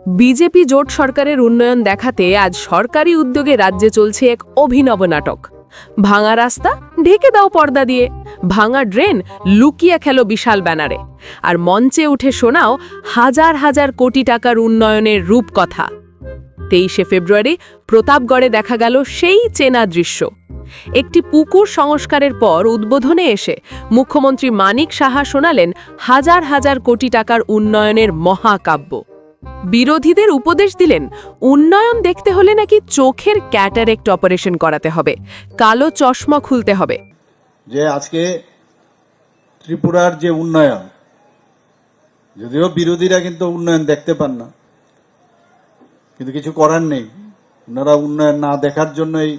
BJP জোট সরকারের উন্নয়ন দেখাতে আজ সরকারি উদ্যোগে রাজ্যে চলছে এক অভিনব নাটক। ভাঙা রাস্তা ঢেকে দাও পর্দা দিয়ে, ভাঙা ড্রেন লুকিয়ে খেলো বিশাল ব্যানারে, আর মঞ্চে উঠে শোনাও হাজার হাজার কোটি টাকার উন্নয়নের রূপকথা। 23শে ফেব্রুয়ারি প্রতাপগড়ে দেখা গেল সেই চেনা দৃশ্য। একটি পুকুর সংস্কারের পর উদ্বোধনে এসে মুখ্যমন্ত্রী মানিক সাহা শোনালেন হাজার হাজার কোটি টাকার উন্নয়নের মহাকাব্য। বিরোধীদের উপদেশ দিলেন উন্নয়ন দেখতে হলে নাকি চোখের ক্যাটারেক্ট অপারেশন করাতে হবে, কালো চশমা খুলতে হবে। যে আজকে ত্রিপুরার যে উন্নয়ন, যদিও বিরোধীরা কিন্তু উন্নয়ন দেখতে পান না, কিন্তু কিছু করার নেই। ওনারা উন্নয়ন না দেখার জন্যই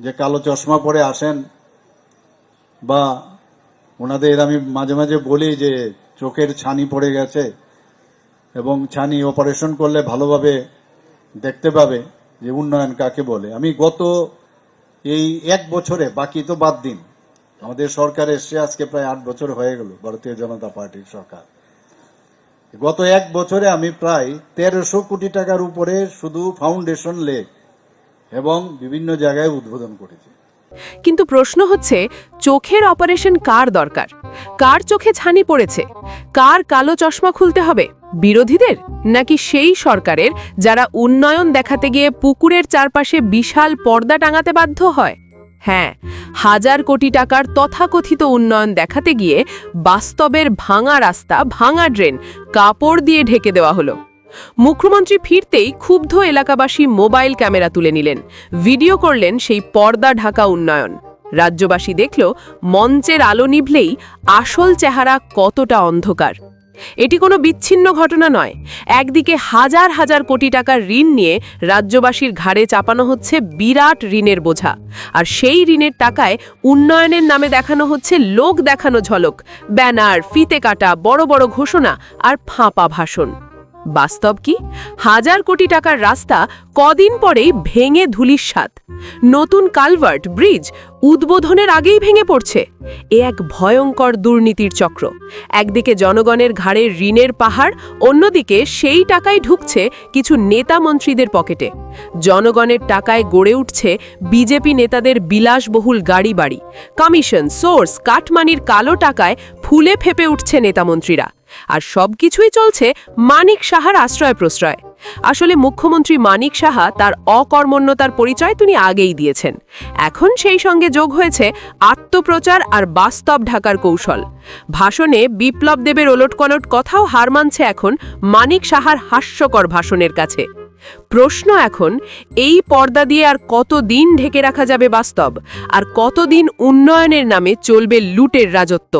যে কালো চশমা পরে আসেন, বা ওনাদের আমি মাঝে মাঝে বলি যে চোখের ছানি পড়ে গেছে এবং ছানি অপারেশন করলে ভালোভাবে দেখতে পাবে যে উন্নয়ন কাকে বলে। আমি গত এই 1 বছরে, বাকি তো বাদ দিন, আমাদের সরকার এসছে আজকে প্রায় 8 বছর হয়ে গেল, ভারতীয় জনতা পার্টির সরকার। গত 1 বছরে আমি প্রায় 1300 কোটি টাকার উপরে শুধু ফাউন্ডেশন লেগ এবং বিভিন্ন জায়গায় উদ্বোধন করেছি। কিন্তু প্রশ্ন হচ্ছে, চোখের অপারেশন কার দরকার? কার চোখে ছানি পড়েছে? কার কালো চশমা খুলতে হবে? বিরোধীদের, নাকি সেই সরকারের যারা উন্নয়ন দেখাতে গিয়ে পুকুরের চারপাশে বিশাল পর্দা টাঙাতে বাধ্য হয়? হ্যাঁ, হাজার কোটি টাকার তথাকথিত উন্নয়ন দেখাতে গিয়ে বাস্তবের ভাঙা রাস্তা, ভাঙা ড্রেন কাপড় দিয়ে ঢেকে দেওয়া হলো। মুখ্যমন্ত্রী ফিরতেই ক্ষুব্ধ এলাকাবাসী মোবাইল ক্যামেরা তুলে নিলেন, ভিডিও করলেন সেই পর্দা ঢাকা উন্নয়ন। রাজ্যবাসী দেখল মঞ্চের আলো নিভলেই আসল চেহারা কতটা অন্ধকার। এটি কোনো বিচ্ছিন্ন ঘটনা নয়। একদিকে হাজার হাজার কোটি টাকার ঋণ নিয়ে রাজ্যবাসীর ঘাড়ে চাপানো হচ্ছে বিরাট ঋণের বোঝা, আর সেই ঋণের টাকায় উন্নয়নের নামে দেখানো হচ্ছে লোক দেখানো ঝলক, ব্যানার, ফিতে কাটা, বড় বড় ঘোষণা আর ফাঁপা ভাষণ। বাস্তব কি? হাজার কোটি টাকার রাস্তা কদিন পরেই ভেঙে ধূলিসাৎ। নতুন কালভার্ট, ব্রিজ উদ্বোধনের আগেই ভেঙে পড়ছে। এ এক ভয়ঙ্কর দুর্নীতির চক্র। একদিকে জনগণের ঘাড়ে ঋণের পাহাড়, অন্যদিকে সেই টাকাই ঢুকছে কিছু নেতা মন্ত্রীদের পকেটে। জনগণের টাকায় গড়ে উঠছে বিজেপি নেতাদের বিলাসবহুল গাড়ি বাড়ি। কমিশন, সোর্স, কাটমানির কালো টাকায় ফুলে ফেপে উঠছে নেতামন্ত্রীরা। আর সবকিছুই চলছে মানিক সাহার আশ্রয় প্রশ্রয়। আসলে মুখ্যমন্ত্রী মানিক সাহা তার অকর্মণ্যতার পরিচয় তিনি আগেই দিয়েছেন। এখন সেই সঙ্গে যোগ হয়েছে আত্মপ্রচার আর বাস্তব ঢাকার কৌশল। ভাষণে বিপ্লব দেবের ওলটকলট কথাও হার মানছে এখন মানিক সাহার হাস্যকর ভাষণের কাছে। প্রশ্ন এখন, এই পর্দা দিয়ে আর কতদিন ঢেকে রাখা যাবে বাস্তব? আর কতদিন উন্নয়নের নামে চলবে লুটের রাজত্ব?